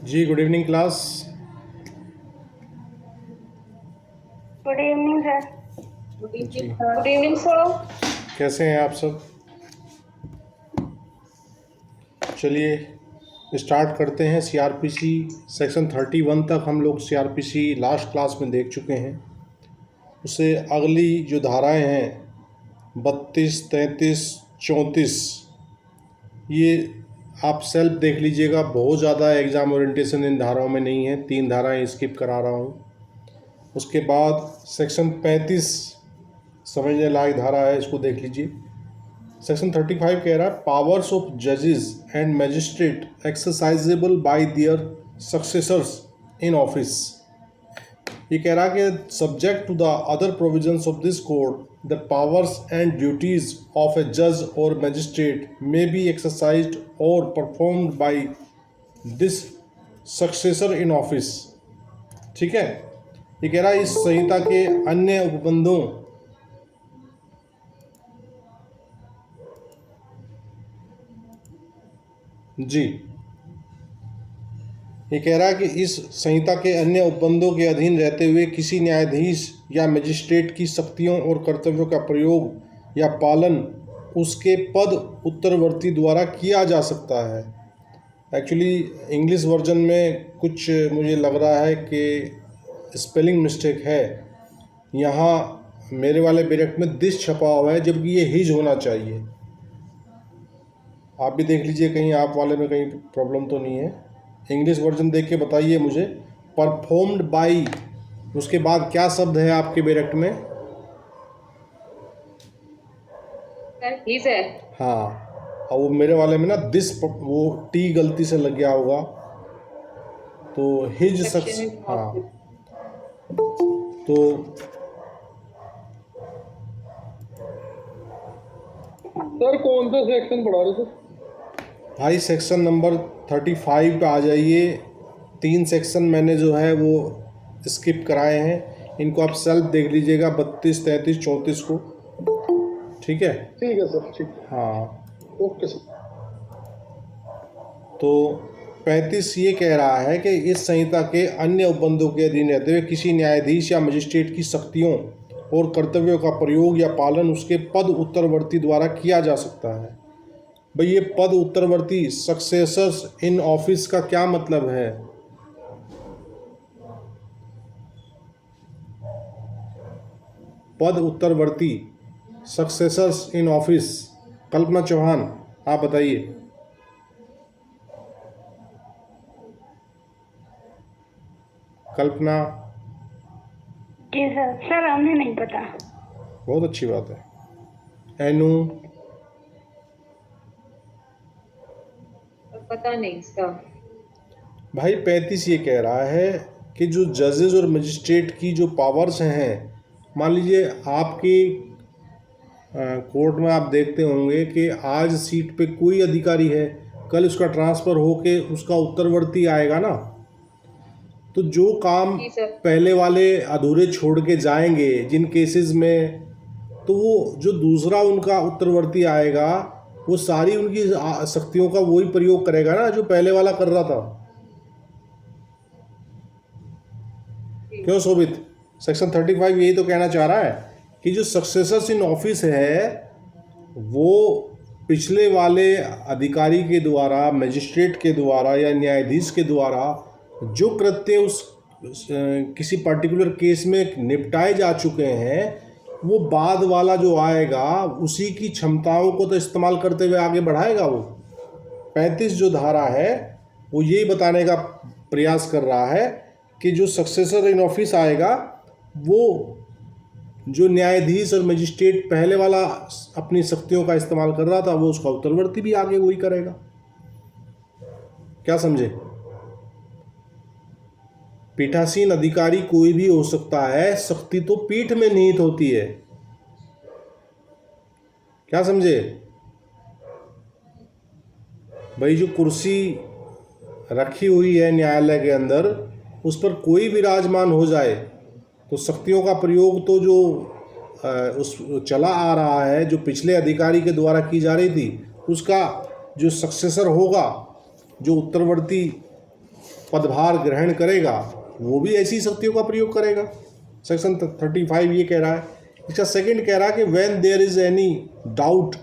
जी good evening class. Good evening sir. जी good evening sir. कैसे हैं आप सब? चलिए स्टार्ट करते हैं। सीआरपीसी सेक्शन 31 तक हम लोग सीआरपीसी लास्ट क्लास में देख चुके हैं। उससे अगली जो धाराएं हैं 32, 33, 34, ये आप सेल्फ देख लीजिएगा। बहुत ज़्यादा एग्ज़ाम ओरिएंटेशन इन धाराओं में नहीं है, 3 धाराएं स्किप करा रहा हूँ। उसके बाद सेक्शन 35 समझने लायक धारा है, इसको देख लीजिए। सेक्शन 35 कह रहा है पावर्स ऑफ जजेस and magistrate exercisable by their successors in office. ये कह रहा है कि subject to the other provisions of this code the powers and duties of a जज और मैजिस्ट्रेट मे बी एक्सरसाइज्ड और performed by this successor in office. ठीक है, ये कह रहा है इस संहिता के अन्य उपबंधों जी ये कह रहा है कि इस संहिता के अन्य उपबंधों के अधीन रहते हुए किसी न्यायाधीश या मजिस्ट्रेट की शक्तियों और कर्तव्यों का प्रयोग या पालन उसके पद उत्तरवर्ती द्वारा किया जा सकता है। एक्चुअली इंग्लिश वर्जन में कुछ मुझे लग रहा है कि स्पेलिंग मिस्टेक है। यहाँ मेरे वाले ब्रैकेट में दिस छपा हुआ है, जबकि ये हिज होना चाहिए। आप भी देख लीजिए कहीं आप वाले में कहीं प्रॉब्लम तो नहीं है। इंग्लिश वर्जन देख के बताइए मुझे। परफॉर्म्ड बाई, उसके बाद क्या शब्द है आपके ब्रैकेट में? हिज है। हाँ, और वो मेरे वाले में ना दिस, वो टी गलती से लग गया होगा, तो हिज सक्स। हाँ, तो सर कौन सा सेक्शन पढ़ा रहे थे? भाई सेक्शन नंबर 35 पे आ जाइए। 3 सेक्शन मैंने जो है वो स्किप कराए हैं, इनको आप सेल्फ देख लीजिएगा, 32, 33, 34 को। ठीक है सर, ठीक है। हाँ, ओके सर। तो 35 ये कह रहा है कि इस संहिता के अन्य उपबंधों के अधीन रहते हुए किसी न्यायाधीश या मजिस्ट्रेट की शक्तियों और कर्तव्यों का प्रयोग या पालन उसके पद उत्तरवर्ती द्वारा किया जा सकता है। भाई ये पद उत्तरवर्ती सक्सेसर्स इन ऑफिस का क्या मतलब है? पद उत्तरवर्ती सक्सेसर्स इन ऑफिस, कल्पना चौहान आप बताइए। कल्पना? जी सर हमें नहीं पता। बहुत अच्छी बात है। एनु? पता नहीं सर। भाई 35 ये कह रहा है कि जो जजेस और मजिस्ट्रेट की जो पावर्स हैं, मान लीजिए आपकी कोर्ट में आप देखते होंगे कि आज सीट पे कोई अधिकारी है, कल उसका ट्रांसफ़र होके उसका उत्तरवर्ती आएगा ना, तो जो काम जी सर। पहले वाले अधूरे छोड़ के जाएंगे जिन केसेस में, तो वो जो दूसरा उनका उत्तरवर्ती आएगा वो सारी उनकी शक्तियों का वही प्रयोग करेगा ना जो पहले वाला कर रहा था। क्यों शोभित? सेक्शन 35 यही तो कहना चाह रहा है कि जो सक्सेसर्स इन ऑफिस है वो पिछले वाले अधिकारी के द्वारा, मजिस्ट्रेट के द्वारा या न्यायाधीश के द्वारा जो कृत्य किसी पर्टिकुलर केस में निपटाए जा चुके हैं, वो बाद वाला जो आएगा उसी की क्षमताओं को तो इस्तेमाल करते हुए आगे बढ़ाएगा। वो 35 जो धारा है वो यही बताने का प्रयास कर रहा है कि जो सक्सेसर इन ऑफिस आएगा वो जो न्यायाधीश और मजिस्ट्रेट पहले वाला अपनी शक्तियों का इस्तेमाल कर रहा था, वो उसका उत्तरवर्ती भी आगे वही करेगा। क्या समझे? पीठासीन अधिकारी कोई भी हो सकता है, शक्ति तो पीठ में निहित होती है। क्या समझे भाई? जो कुर्सी रखी हुई है न्यायालय के अंदर, उस पर कोई विराजमान हो जाए तो शक्तियों का प्रयोग तो जो उस चला आ रहा है, जो पिछले अधिकारी के द्वारा की जा रही थी, उसका जो सक्सेसर होगा, जो उत्तरवर्ती पदभार ग्रहण करेगा वो भी ऐसी शक्तियों का प्रयोग करेगा। सेक्शन 35 ये कह रहा है। इसका सेकंड कह रहा है कि when there is any doubt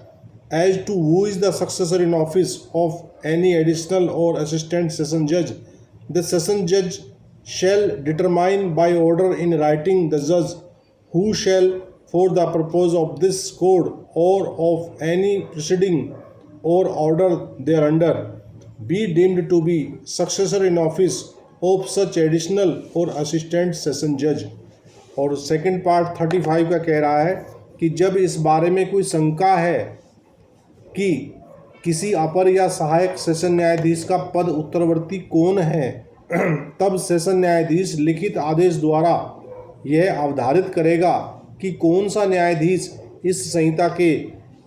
as to who is the successor in office of any additional और असिस्टेंट सेशन जज, द सेशन जज shall determine by order in writing the judge who shall for the purpose of this code or of any proceeding or order thereunder be deemed to be successor in office of such additional or assistant session judge। और second part 35 का कह रहा है कि जब इस बारे में कोई शंका है कि किसी अपर या सहायक सेशन न्यायाधीश का पद उत्तरवर्ती कौन है, तब सेशन न्यायाधीश लिखित आदेश द्वारा यह अवधारित करेगा कि कौन सा न्यायाधीश इस संहिता के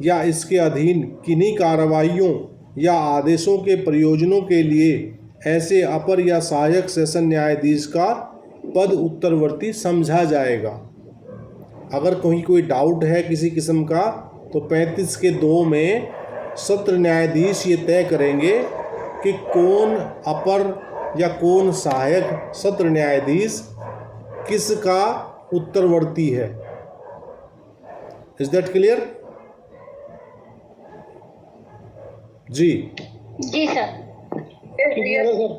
या इसके अधीन किन्हीं कार्रवाइयों या आदेशों के प्रयोजनों के लिए ऐसे अपर या सहायक सेशन न्यायाधीश का पद उत्तरवर्ती समझा जाएगा। अगर कहीं कोई डाउट है किसी किस्म का तो 35 के 2 में सत्र न्यायाधीश ये तय करेंगे कि कौन अपर या कौन सहायक सत्र न्यायाधीश किसका उत्तरवर्ती है। Is that clear? जी सर। क्लियर है सर।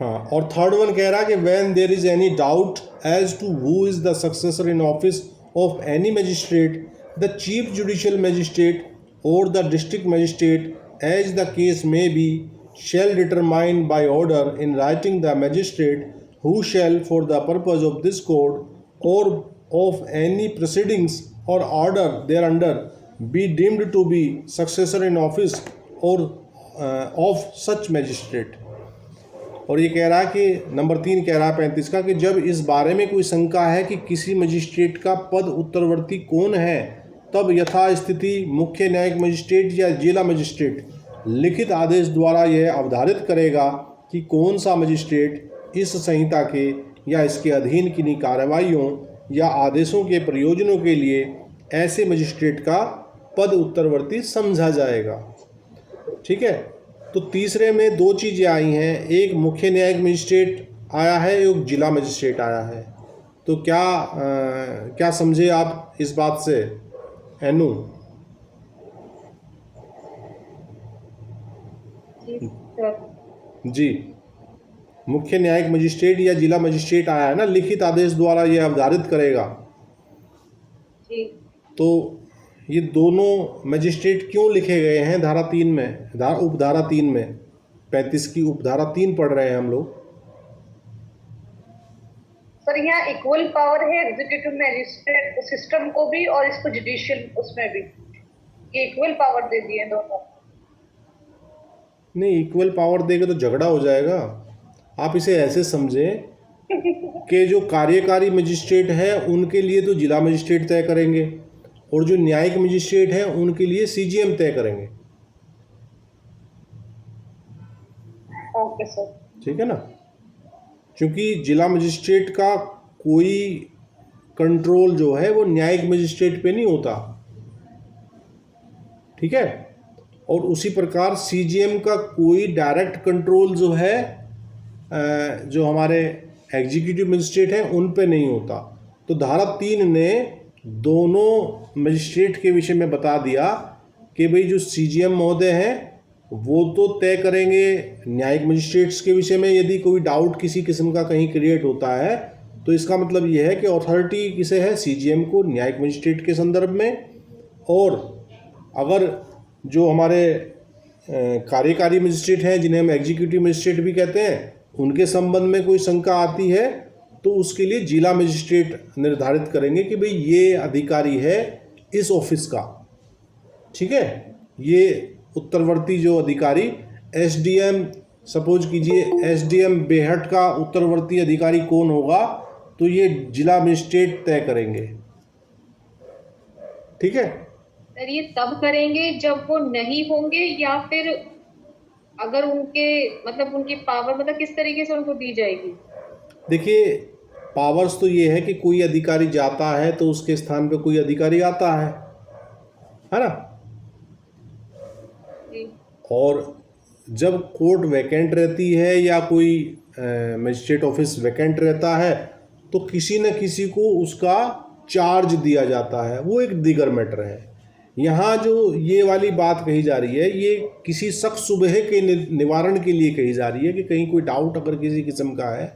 हाँ, और थर्ड वन कह रहा है कि when there is any doubt as to who is the successor in office of any magistrate, the chief judicial magistrate और the district magistrate as the case may be shall determine by order in writing the magistrate who shall for the purpose of this code or of any proceedings or order thereunder be deemed to be successor in office or of such magistrate। और ये कह रहा है कि number 3 कह रहा है 35 का कि जब इस बारे में कोई शंका है कि किसी मजिस्ट्रेट का पद उत्तरवर्ती कौन है, तब यथास्थिति मुख्य न्यायिक मजिस्ट्रेट या जिला मजिस्ट्रेट लिखित आदेश द्वारा यह अवधारित करेगा कि कौन सा मजिस्ट्रेट इस संहिता के या इसके अधीन किन्हीं कार्रवाइयों या आदेशों के प्रयोजनों के लिए ऐसे मजिस्ट्रेट का पद उत्तरवर्ती समझा जाएगा। ठीक है, तो तीसरे में 2 चीज़ें आई हैं, एक मुख्य न्यायिक मजिस्ट्रेट आया है, एक जिला मजिस्ट्रेट आया है। तो क्या समझे आप इस बात से एनू? जी, मुख्य न्यायिक मजिस्ट्रेट या जिला मजिस्ट्रेट आया है ना, लिखित आदेश द्वारा यह अवधारित करेगा। जी। तो ये दोनों मजिस्ट्रेट क्यों लिखे गए हैं धारा 3 में, उपधारा 3 में? 35 की उपधारा 3 पढ़ रहे हैं हम लोग। सर यहाँ इक्वल पावर है एग्जीक्यूटिव मैजिस्ट्रेट सिस्टम को भी और इसको जुडिशियल उसमें भी, ये इक्वल पावर दे दिए दोनों। नहीं, इक्वल पावर देगा तो झगड़ा हो जाएगा। आप इसे ऐसे समझें कि जो कार्यकारी मजिस्ट्रेट है उनके लिए तो जिला मजिस्ट्रेट तय करेंगे और जो न्यायिक मजिस्ट्रेट हैं उनके लिए सीजीएम तय करेंगे। Okay sir. ठीक है ना, क्योंकि जिला मजिस्ट्रेट का कोई कंट्रोल जो है वो न्यायिक मजिस्ट्रेट पे नहीं होता। ठीक है, और उसी प्रकार सीजीएम का कोई डायरेक्ट कंट्रोल जो है जो हमारे एग्जीक्यूटिव मजिस्ट्रेट हैं उन पे नहीं होता। तो धारा 3 ने दोनों मजिस्ट्रेट के विषय में बता दिया कि भाई जो सीजीएम महोदय हैं वो तो तय करेंगे न्यायिक मजिस्ट्रेट्स के विषय में। यदि कोई डाउट किसी किस्म का कहीं क्रिएट होता है तो इसका मतलब ये है कि अथॉरिटी किसे है, सीजीएम को, न्यायिक मजिस्ट्रेट के संदर्भ में। और अगर जो हमारे कार्यकारी मजिस्ट्रेट हैं जिन्हें हम एग्जीक्यूटिव मजिस्ट्रेट भी कहते हैं, उनके संबंध में कोई शंका आती है तो उसके लिए जिला मजिस्ट्रेट निर्धारित करेंगे कि भाई ये अधिकारी है इस ऑफिस का। ठीक है, ये उत्तरवर्ती जो अधिकारी एसडीएम, सपोज कीजिए एसडीएम बेहट का उत्तरवर्ती अधिकारी कौन होगा, तो ये जिला मजिस्ट्रेट तय करेंगे। ठीक है सर, ये तब करेंगे जब वो नहीं होंगे या फिर अगर उनके मतलब उनकी पावर मतलब किस तरीके से उनको दी जाएगी? देखिए, पावर्स तो ये है कि कोई अधिकारी जाता है तो उसके स्थान पे कोई अधिकारी आता है ना। जी। और जब कोर्ट वैकेंट रहती है या कोई मजिस्ट्रेट ऑफिस वैकेंट रहता है तो किसी न किसी को उसका चार्ज दिया जाता है, वो एक दीगर मैटर है। यहाँ जो ये वाली बात कही जा रही है ये किसी शक शुबह के निवारण के लिए कही जा रही है कि कहीं कोई डाउट अगर किसी किस्म का है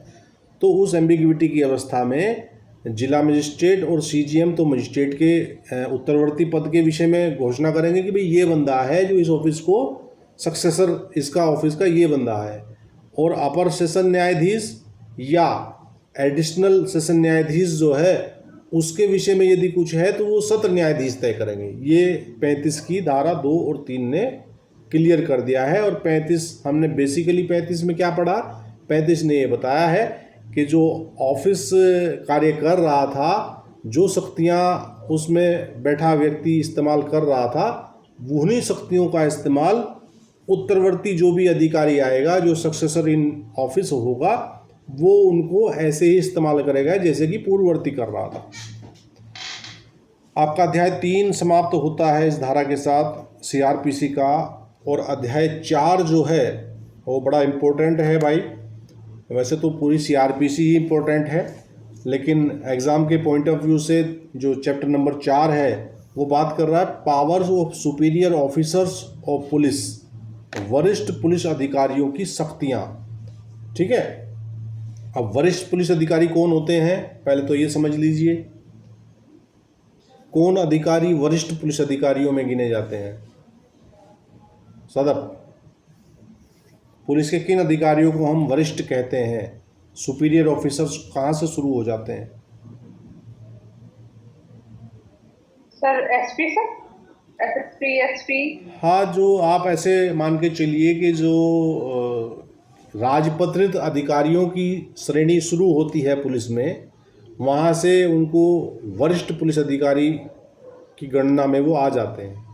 तो उस एम्बिग्विटी की अवस्था में जिला मजिस्ट्रेट और सीजीएम तो मजिस्ट्रेट के उत्तरवर्ती पद के विषय में घोषणा करेंगे कि भाई ये बंदा है जो इस ऑफिस को सक्सेसर इसका ऑफिस का ये बंदा है, और अपर सेशन न्यायाधीश या एडिशनल सेशन न्यायाधीश जो है उसके विषय में यदि कुछ है तो वो सत्र न्यायाधीश तय करेंगे। ये 35 की धारा 2 और 3 ने क्लियर कर दिया है। और 35 हमने बेसिकली 35 में क्या पढ़ा, 35 ने ये बताया है कि जो ऑफिस कार्य कर रहा था, जो शक्तियाँ उसमें बैठा व्यक्ति इस्तेमाल कर रहा था, उन्हीं शक्तियों का इस्तेमाल उत्तरवर्ती जो भी अधिकारी आएगा, जो सक्सेसर इन ऑफिस होगा, वो उनको ऐसे ही इस्तेमाल करेगा जैसे कि पूर्ववर्ती कर रहा था। आपका अध्याय 3 समाप्त होता है इस धारा के साथ सीआरपीसी का, और अध्याय 4 जो है वो बड़ा इम्पोर्टेंट है भाई। वैसे तो पूरी सीआरपीसी ही इम्पोर्टेंट है, लेकिन एग्ज़ाम के पॉइंट ऑफ व्यू से जो चैप्टर नंबर 4 है वो बात कर रहा है powers of superior officers of police, वरिष्ठ पुलिस अधिकारियों की शक्तियाँ। ठीक है, अब वरिष्ठ पुलिस अधिकारी कौन होते हैं पहले तो ये समझ लीजिए। कौन अधिकारी वरिष्ठ पुलिस अधिकारियों में गिने जाते हैं? सदर, पुलिस के किन अधिकारियों को हम वरिष्ठ कहते हैं? सुपीरियर ऑफिसर्स कहाँ से शुरू हो जाते हैं? Sir SP sir, SSP, SP. हाँ, जो आप ऐसे मान के चलिए कि जो राजपत्रित अधिकारियों की श्रेणी शुरू होती है पुलिस में, वहाँ से उनको वरिष्ठ पुलिस अधिकारी की गणना में वो आ जाते हैं।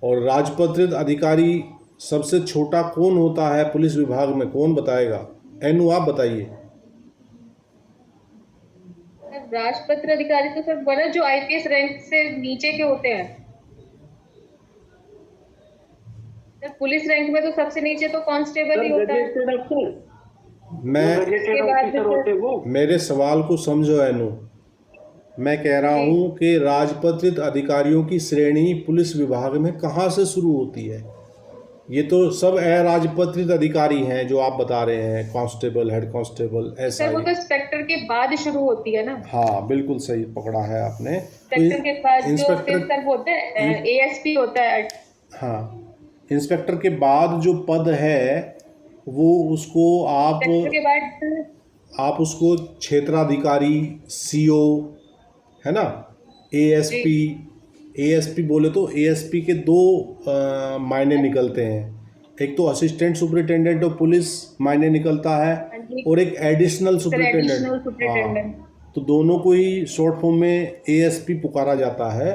और राजपत्रित अधिकारी सबसे छोटा कौन होता है पुलिस विभाग में, कौन बताएगा? एनु आप बताइए। राजपत्र अधिकारी तो सर बड़ा जो आईपीएस रैंक से नीचे के होते हैं सर। पुलिस रैंक में तो सबसे नीचे तो कांस्टेबल ही होता है। मेरे सवाल को समझो एनु, मैं कह रहा हूँ कि राजपत्रित अधिकारियों की श्रेणी पुलिस विभाग में कहाँ से शुरू होती है? ये तो सब अराजपत्रित अधिकारी हैं जो आप बता रहे हैं, कांस्टेबल, हेड कांस्टेबल, ऐसा। सर वो तो इंस्पेक्टर के बाद शुरू होती है ना। हाँ बिल्कुल सही पकड़ा है आपने। इंस्पेक्टर के बाद जो फिर सर होते हैं एएसपी होता है। हाँ, इंस्पेक्टर के बाद जो पद है वो उसको आप उसको क्षेत्राधिकारी, सीओ, है ना, एएसपी बोले तो एएसपी के 2 मायने निकलते हैं। एक तो असिस्टेंट सुपरिटेंडेंट ऑफ पुलिस मायने निकलता है और एक एडिशनल सुपरिटेंडेंट। तो दोनों को ही शॉर्ट फॉर्म में एएसपी पुकारा जाता है।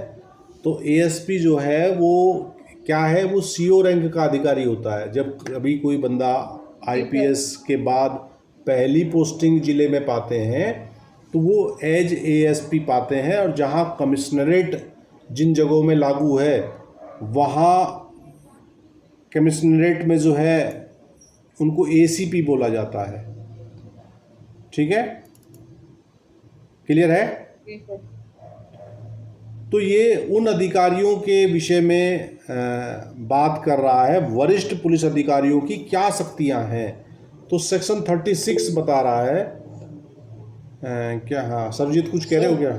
तो एएसपी जो है वो क्या है, वो सीओ रैंक का अधिकारी होता है। जब कभी कोई बंदा आईपीएस के बाद पहली पोस्टिंग जिले में पाते हैं तो वो एज एएसपी पाते हैं, और जहाँ कमिश्नरेट जिन जगहों में लागू है वहाँ कमिश्नरेट में जो है उनको एसीपी बोला जाता है। ठीक है, क्लियर है? तो ये उन अधिकारियों के विषय में बात कर रहा है, वरिष्ठ पुलिस अधिकारियों की क्या शक्तियां हैं। तो सेक्शन 36 बता रहा है क्या? हाँ सरजीत कुछ कह रहे हो क्या?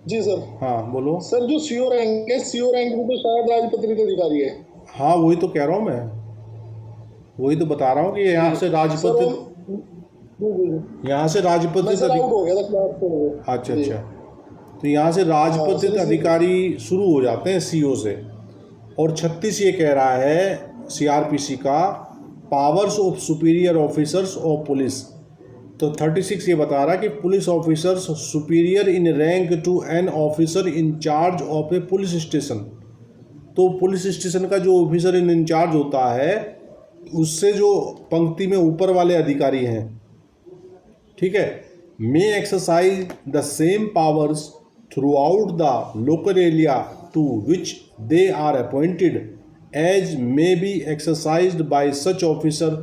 जी सर। हाँ बोलो सर। जो सीओ रैंक है, सीओ रैंक में तो शायद राजपत्रित अधिकारी है। हाँ वही तो कह रहा हूँ मैं, वही तो बता रहा हूँ कि यहाँ से राजपत्रित हो गया था। अच्छा, तो यहाँ से राजपत्रित अधिकारी शुरू हो जाते हैं सीओ से। और 36 ये कह रहा है सीआरपीसी का powers of superior officers of police. तो 36 ये बता रहा है कि police officers superior in rank to an officer in charge of A police station. तो पुलिस स्टेशन का जो ऑफिसर इन इंचार्ज होता है उससे जो पंक्ति में ऊपर वाले अधिकारी हैं, ठीक है, may exercise the same powers throughout the local area to which they are appointed as may be exercised by such officer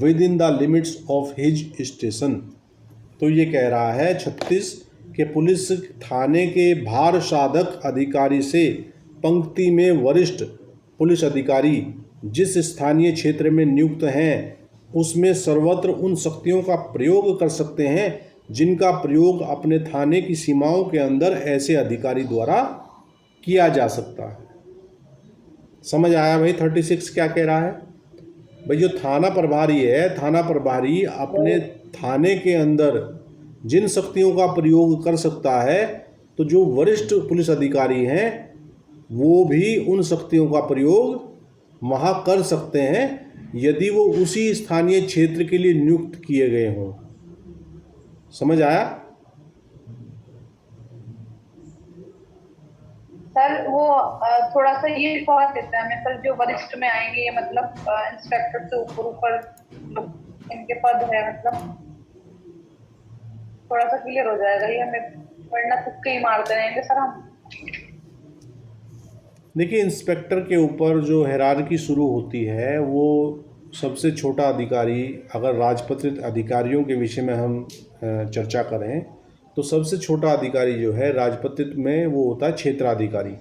within the limits of his station. तो ये कह रहा है 36 के पुलिस थाने के भार साधक अधिकारी से पंक्ति में वरिष्ठ पुलिस अधिकारी जिस स्थानीय क्षेत्र में नियुक्त हैं उसमें सर्वत्र उन शक्तियों का प्रयोग कर सकते हैं जिनका प्रयोग अपने थाने की सीमाओं के अंदर ऐसे अधिकारी द्वारा किया जा सकता है। समझ आया भाई 36 क्या कह रहा है? भाई जो थाना प्रभारी है, थाना प्रभारी अपने थाने के अंदर जिन शक्तियों का प्रयोग कर सकता है, तो जो वरिष्ठ पुलिस अधिकारी हैं वो भी उन शक्तियों का प्रयोग वहाँ कर सकते हैं यदि वो उसी स्थानीय क्षेत्र के लिए नियुक्त किए गए हों। समझ आया? सर वो थोड़ा सा ये पहुंच देता है, मतलब जो वरिष्ठ में आएंगे ये मतलब इंस्पेक्टर से ऊपर ऊपर लोग इनके पद है, मतलब थोड़ा सा क्लियर हो जाएगा ये, हमें वरना तुक्के ही मारते रहेंगे सर हम। देखिए, इंस्पेक्टर के ऊपर जो हायरार्की शुरू होती है वो सबसे छोटा अधिकारी, अगर राजपत्रित अधिकारियों के विषय में हम चर्चा करें तो सबसे छोटा अधिकारी जो है राजपत्रित में वो होता है क्षेत्राधिकारी,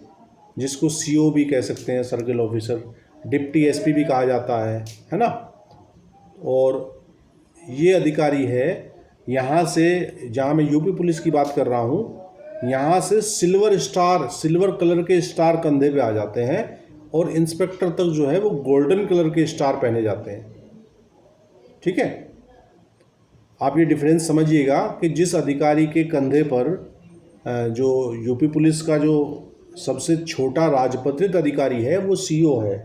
जिसको सीओ भी कह सकते हैं, सर्किल ऑफिसर, डिप्टी एसपी भी कहा जाता है ना। और ये अधिकारी है यहाँ से, जहाँ मैं यूपी पुलिस की बात कर रहा हूँ, यहाँ से सिल्वर कलर के स्टार कंधे पे आ जाते हैं और इंस्पेक्टर तक जो है वो गोल्डन कलर के स्टार पहने जाते हैं। ठीक है, आप ये डिफरेंस समझिएगा कि जिस अधिकारी के कंधे पर जो यूपी पुलिस का जो सबसे छोटा राजपत्रित अधिकारी है वो सीओ है,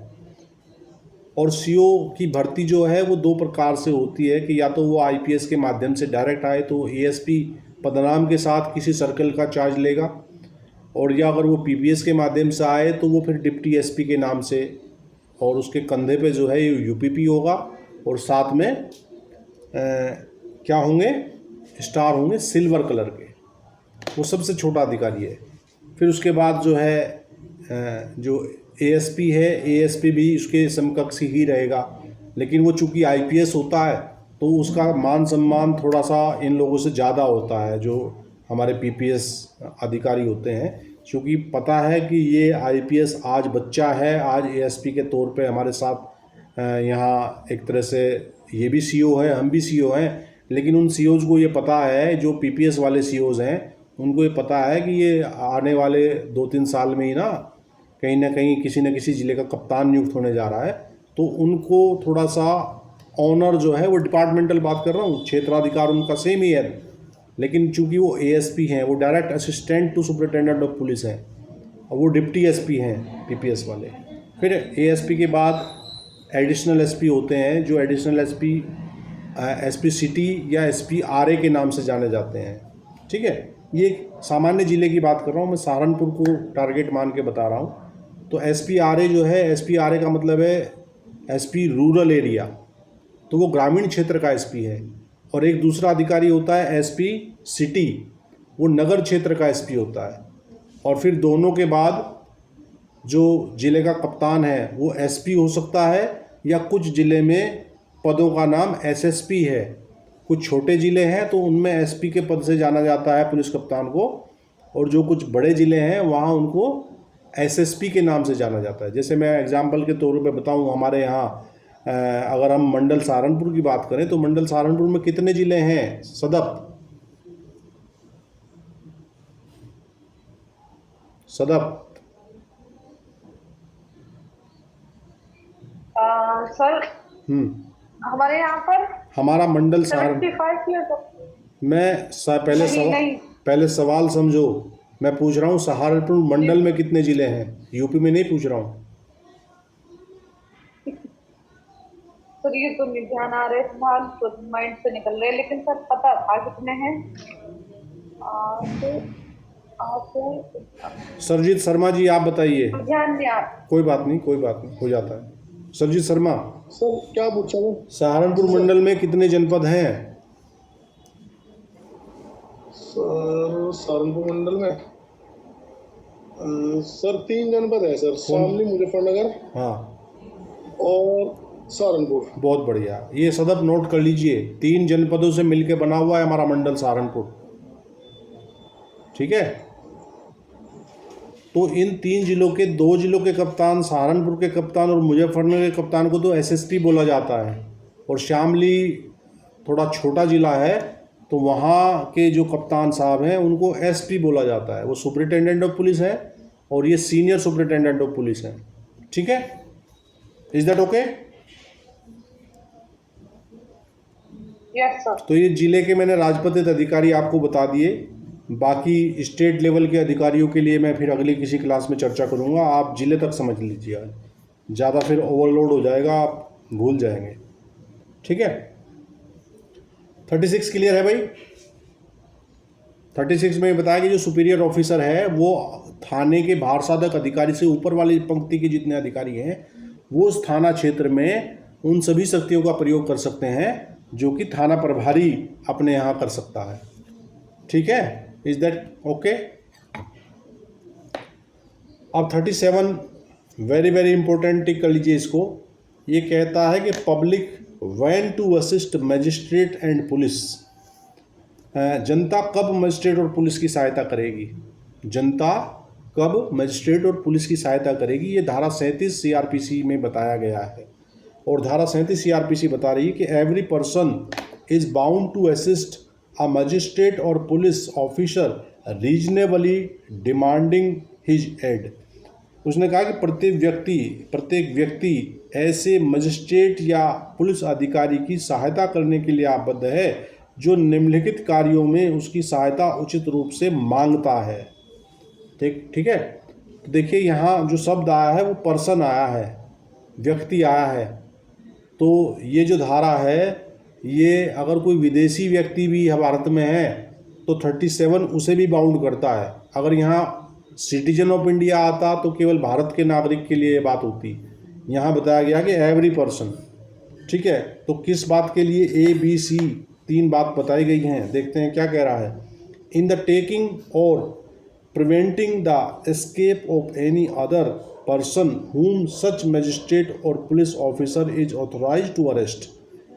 और सीओ की भर्ती जो है वो दो प्रकार से होती है कि या तो वो आईपीएस के माध्यम से डायरेक्ट आए तो एएसपी पदनाम के साथ किसी सर्कल का चार्ज लेगा, और या अगर वो पीपीएस के माध्यम से आए तो वो फिर डिप्टी एसपी के नाम से, और उसके कंधे पे जो है यूपीपी होगा और साथ में क्या होंगे, स्टार होंगे सिल्वर कलर के। वो सबसे छोटा अधिकारी है। फिर उसके बाद जो है जो एएसपी है, एएसपी भी उसके समकक्ष ही रहेगा, लेकिन वो चूँकि आईपीएस होता है तो उसका मान सम्मान थोड़ा सा इन लोगों से ज़्यादा होता है जो हमारे पीपीएस अधिकारी होते हैं, क्योंकि पता है कि ये आईपीएस आज बच्चा है, आज एएसपी के तौर पे हमारे साथ यहाँ एक तरह से ये भी सीओ है, हम भी सीओ हैं, लेकिन उन सीओज़ को ये पता है, जो पीपीएस वाले सीओज़ हैं उनको ये पता है कि ये आने वाले 2-3 साल में ही ना कहीं किसी न किसी ज़िले का कप्तान नियुक्त होने जा रहा है, तो उनको थोड़ा सा ऑनर जो है, वो डिपार्टमेंटल बात कर रहा हूँ, क्षेत्राधिकार उनका सेम ही है, लेकिन चूंकि वो एएसपी हैं, वो direct assistant to superintendent of police हैं, और वो डिप्टी एसपी हैं पीपीएस वाले। फिर एएसपी के बाद एडिशनल एसपी होते हैं, जो एडिशनल एसपी एसपी सिटी या एसपी आरए के नाम से जाने जाते हैं। ठीक है, ये सामान्य ज़िले की बात कर रहा हूँ मैं, सहारनपुर को टारगेट मान के बता रहा हूँ। तो एसपी आरए जो है, एसपी आरए का मतलब है एसपी रूरल एरिया, तो वो ग्रामीण क्षेत्र का एसपी है। और एक दूसरा अधिकारी होता है एसपी सिटी, वो नगर क्षेत्र का एसपी होता है। और फिर दोनों के बाद जो ज़िले का कप्तान है वो एसपी हो सकता है, या कुछ ज़िले में पदों का नाम एसएसपी है। कुछ छोटे ज़िले हैं तो उनमें एसपी के पद से जाना जाता है पुलिस कप्तान को, और जो कुछ बड़े ज़िले हैं वहाँ उनको एसएसपी के नाम से जाना जाता है। जैसे मैं एग्जाम्पल के तौर पे बताऊँ, हमारे यहाँ अगर हम मंडल सहारनपुर की बात करें तो मंडल सहारनपुर में कितने ज़िले हैं सदप? सर हमारे यहाँ पर हमारा मंडल 75 मैं पहले सवाल समझो, मैं पूछ रहा हूँ सहारनपुर मंडल में कितने ज़िले हैं, यूपी में नहीं पूछ रहा हूँ। सर ये तो नहीं ध्यान आ रहे, फिलहाल तो माइंड से निकल रहे, लेकिन सर पता था कितने हैं। सरजीत शर्मा जी आप बताइए। ध्यान नहीं आ, कोई बात नहीं हो जाता है। सरजीत शर्मा सर क्या पूछा मैं? सहारनपुर मंडल में कितने जनपद हैं? सर सहारनपुर मंडल में सर 3 जनपद है सर, शामली, मुजफ्फरनगर। हाँ, और सहारनपुर। बहुत बढ़िया, ये सदब नोट कर लीजिए, 3 जनपदों से मिलके बना हुआ है हमारा मंडल सहारनपुर। ठीक है, तो इन 3 जिलों के 2 जिलों के कप्तान, सहारनपुर के कप्तान और मुजफ्फरनगर के कप्तान को तो एसएसपी बोला जाता है, और शामली थोड़ा छोटा ज़िला है तो वहाँ के जो कप्तान साहब हैं उनको एसपी बोला जाता है, वो सुपरिटेंडेंट ऑफ पुलिस है और ये सीनियर सुपरिटेंडेंट ऑफ पुलिस है। ठीक है, is that okay? Yes sir. तो ये जिले के मैंने राजपत्रित अधिकारी आपको बता दिए, बाकी स्टेट लेवल के अधिकारियों के लिए मैं फिर अगली किसी क्लास में चर्चा करूँगा। आप जिले तक समझ लीजिए, ज़्यादा फिर ओवरलोड हो जाएगा, आप भूल जाएंगे। ठीक है, 36 क्लियर है भाई? 36 में बताया कि जो सुपीरियर ऑफिसर है वो थाने के भार साधक अधिकारी से ऊपर वाली पंक्ति के जितने अधिकारी हैं वो उस थाना क्षेत्र में उन सभी शक्तियों का प्रयोग कर सकते हैं जो कि थाना प्रभारी अपने यहाँ कर सकता है। ठीक है, इज दैट ओके? अब 37 वेरी वेरी इंपॉर्टेंट, टिक कर लीजिए इसको। ये कहता है कि public when to assist magistrate and police. जनता कब मजिस्ट्रेट और पुलिस की सहायता करेगी? जनता कब मजिस्ट्रेट और पुलिस की सहायता करेगी, ये धारा 37 सीआरपीसी में बताया गया है। और धारा 37 सीआरपीसी बता रही है कि every person is bound to assist a magistrate और police officer reasonably demanding his aid. उसने कहा कि प्रत्येक व्यक्ति ऐसे मजिस्ट्रेट या पुलिस अधिकारी की सहायता करने के लिए आबद्ध है जो निम्नलिखित कार्यों में उसकी सहायता उचित रूप से मांगता है। ठीक है, तो देखिए यहाँ जो शब्द आया है वो पर्सन आया है, व्यक्ति आया है। तो ये जो धारा है ये अगर कोई विदेशी व्यक्ति भी भारत में है तो 37 उसे भी बाउंड करता है। अगर यहाँ सिटीजन ऑफ इंडिया आता तो केवल भारत के नागरिक के लिए ये बात होती। यहाँ बताया गया कि एवरी पर्सन। ठीक है, तो किस बात के लिए? ABC 3 बात बताई गई हैं, देखते हैं क्या कह रहा है। इन द टेकिंग और preventing the escape of any other person whom such magistrate और police officer is authorised to arrest.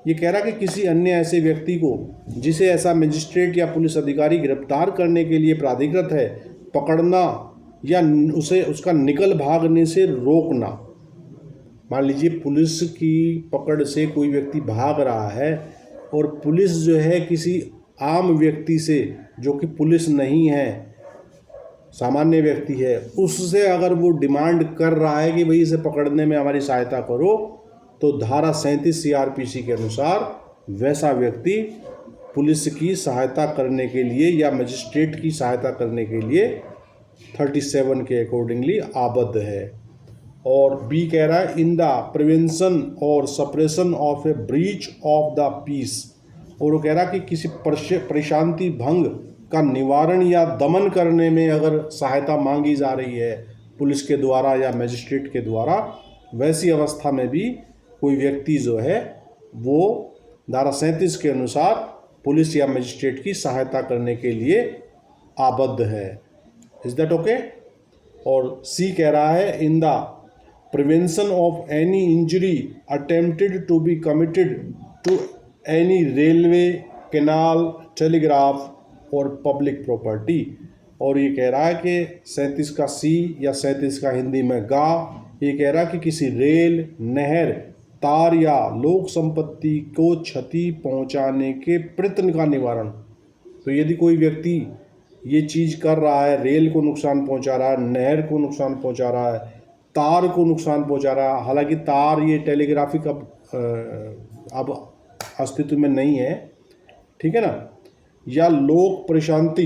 ये कह रहा है कि किसी अन्य ऐसे व्यक्ति को जिसे ऐसा मजिस्ट्रेट या पुलिस अधिकारी गिरफ्तार करने के लिए प्राधिकृत है, पकड़ना या उसे उसका निकल भागने से रोकना। मान लीजिए पुलिस की पकड़ से कोई व्यक्ति भाग रहा है और पुलिस जो है किसी आम व्यक्ति से जो कि पुलिस नहीं है, सामान्य व्यक्ति है, उससे अगर वो डिमांड कर रहा है कि भाई इसे पकड़ने में हमारी सहायता करो, तो धारा 37 सीआरपीसी के अनुसार वैसा व्यक्ति पुलिस की सहायता करने के लिए या मजिस्ट्रेट की सहायता करने के लिए 37 के अकॉर्डिंगली आबद्ध है। और बी कह रहा है इन द प्रिवेंशन और suppression of a breach of the peace. और वो कह रहा है कि किसी प्रशांति भंग का निवारण या दमन करने में अगर सहायता मांगी जा रही है पुलिस के द्वारा या मजिस्ट्रेट के द्वारा, वैसी अवस्था में भी कोई व्यक्ति जो है वो धारा 37 के अनुसार पुलिस या मजिस्ट्रेट की सहायता करने के लिए आबद्ध है। Is that okay? और सी कह रहा है in the prevention of any injury attempted to be committed to any railway, canal, telegraph और पब्लिक प्रॉपर्टी। और ये कह रहा है कि 37 का सी या 37 का हिंदी में गा, ये कह रहा है कि किसी रेल, नहर, तार या लोक संपत्ति को क्षति पहुंचाने के प्रयत्न का निवारण। तो यदि कोई व्यक्ति ये चीज़ कर रहा है, रेल को नुकसान पहुंचा रहा है, नहर को नुकसान पहुंचा रहा है, तार को नुकसान पहुंचा रहा है, हालांकि तार ये टेलीग्राफिक अब अस्तित्व में नहीं है, ठीक है ना, या लोक प्रशांति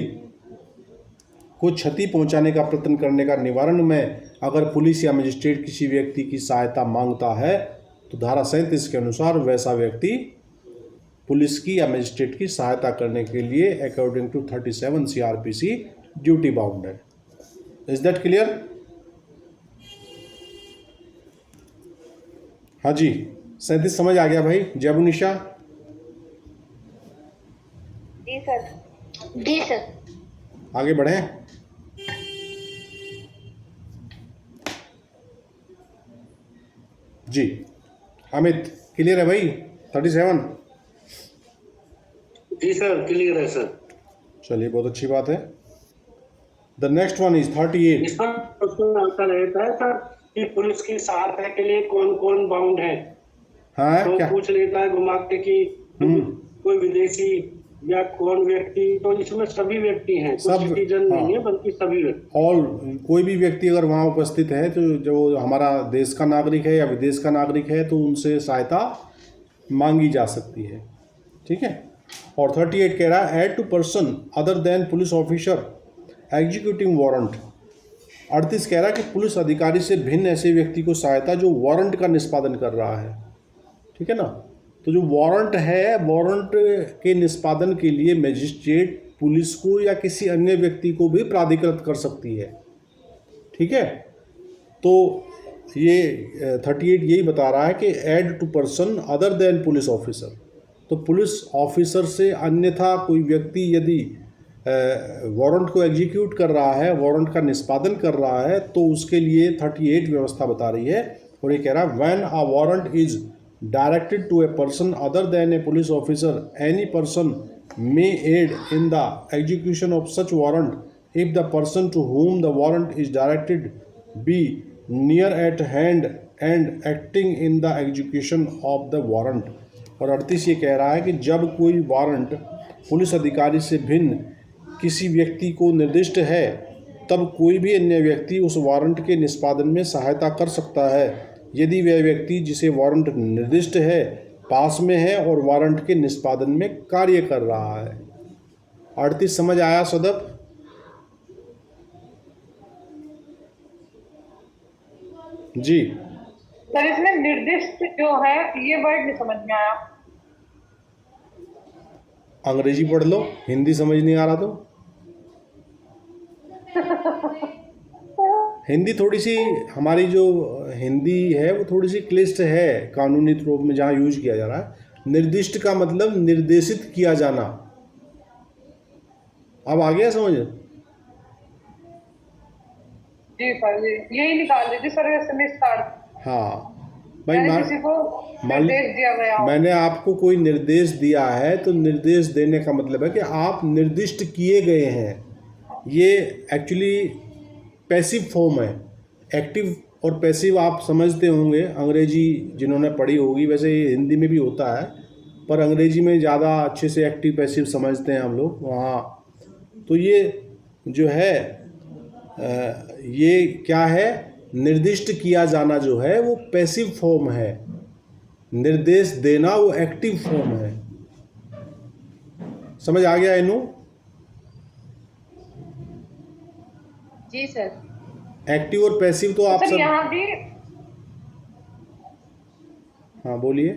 को क्षति पहुंचाने का प्रयत्न करने का निवारण में अगर पुलिस या मजिस्ट्रेट किसी व्यक्ति की सहायता मांगता है तो धारा 37 के अनुसार वैसा व्यक्ति पुलिस की या मजिस्ट्रेट की सहायता करने के लिए according to 37 CrPC duty bound है। Is that clear? हाँ जी, 37 समझ आ गया भाई? जयबुनिशा? जी सर। जी सर। आगे बढ़ें। जी, अमित क्लियर है भाई? 37। जी सर, क्लियर है सर। चलिए बहुत अच्छी बात है। The next one is 38। इसका क्वेश्चन आंसर रहता है सर कि पुलिस की सहायता के लिए कौन कौन बाउंड है। हाँ तो क्या? पूछ लेता है घुमा के कि कोई विदेशी या कौन व्यक्ति, तो इसमें सभी व्यक्ति हैं, कुछ सब, सिटीजन हाँ। नहीं है बल्कि सभी व्यक्ति। ऑल, कोई भी व्यक्ति अगर वहाँ उपस्थित है तो जो हमारा देश का नागरिक है या विदेश का नागरिक है तो उनसे सहायता मांगी जा सकती है। ठीक है। और 38 कह रहा है aid to person other than police officer executing warrant. 38 कह रहा है कि पुलिस अधिकारी से भिन्न ऐसे व्यक्ति को सहायता जो वारंट का निष्पादन कर रहा है। ठीक है ना। तो जो वारंट है, वारंट के निष्पादन के लिए मजिस्ट्रेट पुलिस को या किसी अन्य व्यक्ति को भी प्राधिकृत कर सकती है। ठीक है। तो ये 38 यही बता रहा है कि aid to person other than police officer. तो पुलिस ऑफिसर से अन्यथा कोई व्यक्ति यदि वारंट को एग्जीक्यूट कर रहा है, वारंट का निष्पादन कर रहा है, तो उसके लिए 38 व्यवस्था बता रही है। और ये कह रहा है when a warrant is directed to a person other than a police officer, any person may aid in the execution of such warrant if the person to whom the warrant is directed be near at hand and acting in the execution of the warrant। और 38 ये कह रहा है कि जब कोई warrant police अधिकारी से भिन्न किसी व्यक्ति को निर्दिष्ट है, तब कोई भी अन्य व्यक्ति उस वारंट के निष्पादन में सहायता कर सकता है यदि वह व्यक्ति जिसे वारंट निर्दिष्ट है पास में है और वारंट के निष्पादन में कार्य कर रहा है। 38 समझ आया सदब? जी सर इसमें निर्दिष्ट जो है ये वर्ड नहीं समझ में आया। अंग्रेजी पढ़ लो, हिंदी समझ नहीं आ रहा तो। हिंदी थोड़ी सी, हमारी जो हिंदी है वो थोड़ी सी क्लिष्ट है कानूनी रूप में जहाँ यूज किया जा रहा है। निर्दिष्ट का मतलब निर्देशित किया जाना। अब आ गया समझ? जी सर यही निकाल दीजिए सर इसमें स्टार्ट। हाँ भाई, किसी को निर्देश दिया गया हो। मैंने आपको कोई निर्देश दिया है तो निर्देश देने का मतलब है कि आप निर्दिष्ट किए गए हैं। ये एक्चुअली पैसिव फॉर्म है। एक्टिव और पैसिव आप समझते होंगे, अंग्रेजी जिन्होंने पढ़ी होगी, वैसे ये हिंदी में भी होता है पर अंग्रेजी में ज़्यादा अच्छे से एक्टिव पैसिव समझते हैं हम लोग वहाँ। तो ये जो है ये क्या है, निर्दिष्ट किया जाना जो है वो पैसिव फॉर्म है, निर्देश देना वो एक्टिव फॉर्म है। समझ आ गया इनू? जी सर। एक्टिव और पैसिव तो आप सर सब, यहाँ भी, हाँ बोलिए।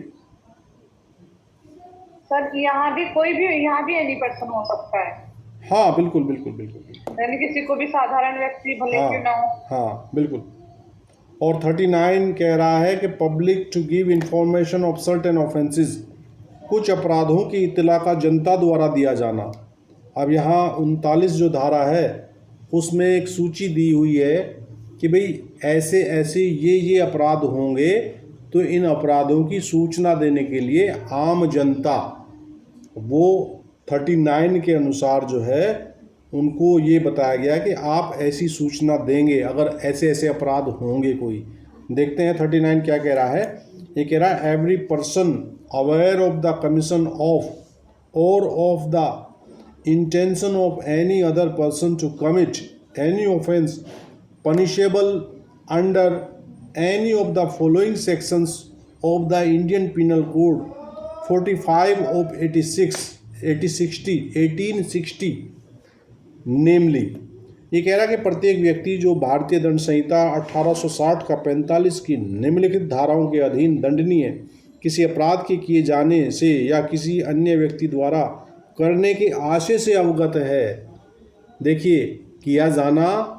सर यहाँ भी एनी पर्सन हो सकता है। हाँ बिल्कुल बिल्कुल बिल्कुल, यानी किसी को भी साधारण व्यक्ति भले हाँ क्यों ना हो। हाँ बिल्कुल। और 39 कह रहा है कि public to give information of certain offences, कुछ अपराधों की इत्तला का जनता द्वारा दिया जाना। अब यहाँ 39 जो धारा है उसमें एक सूची दी हुई है कि भाई ऐसे ऐसे ये अपराध होंगे, तो इन अपराधों की सूचना देने के लिए आम जनता, वो 39 के अनुसार जो है उनको ये बताया गया कि आप ऐसी सूचना देंगे अगर ऐसे ऐसे अपराध होंगे कोई। देखते हैं 39 क्या कह रहा है। ये कह रहा है every person aware of the commission of और of the intention of any other person to commit any offense punishable under any of the following sections of the Indian Penal Code 45 of 1860 namely। ये कह रहा है कि प्रत्येक व्यक्ति जो भारतीय दंड संहिता 1860 का 45 की निम्नलिखित धाराओं के अधीन दंडनीय किसी अपराध के किए जाने से या किसी अन्य व्यक्ति द्वारा करने के आशय से अवगत है। देखिए, किया जाना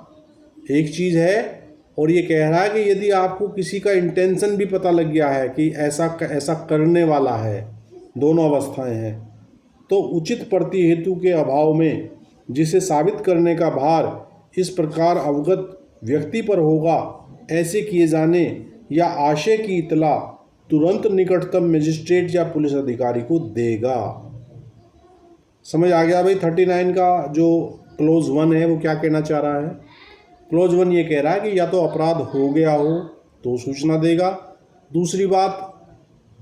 एक चीज़ है और ये कह रहा है कि यदि आपको किसी का इंटेंशन भी पता लग गया है कि ऐसा करने वाला है, दोनों अवस्थाएं हैं, तो उचित प्रति हेतु के अभाव में जिसे साबित करने का भार इस प्रकार अवगत व्यक्ति पर होगा, ऐसे किए जाने या आशय की इतला तुरंत निकटतम मजिस्ट्रेट या पुलिस अधिकारी को देगा। समझ आ गया भाई 39 का जो क्लोज 1 है वो क्या कहना चाह रहा है। क्लोज 1 ये कह रहा है कि या तो अपराध हो गया हो तो सूचना देगा। दूसरी बात,